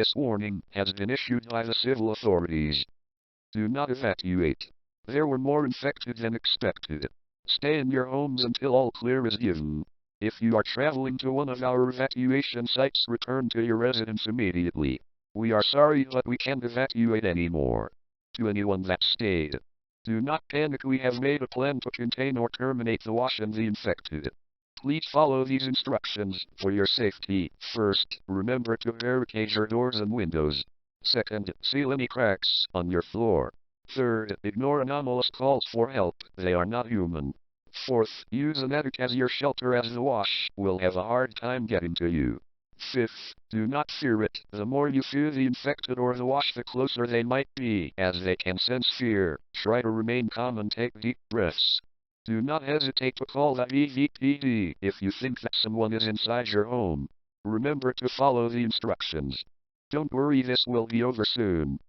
This warning has been issued by the civil authorities. Do not evacuate. There were more infected than expected. Stay in your homes until all clear is given. If you are traveling to one of our evacuation sites, return to your residence immediately. We are sorry, but we can't evacuate anymore. To anyone that stayed, do not panic. We have made a plan to contain or terminate the wash and the infected. Please follow these instructions for your safety. First, remember to barricade your doors and windows. Second, seal any cracks on your floor. Third, ignore anomalous calls for help. They are not human. Fourth, use an attic as your shelter, as the wash will have a hard time getting to you. Fifth, do not fear it. The more you fear the infected or the wash, the closer they might be, as they can sense fear. Try to remain calm and take deep breaths. Do not hesitate to call the EVPD if you think that someone is inside your home. Remember to follow the instructions. Don't worry, this will be over soon.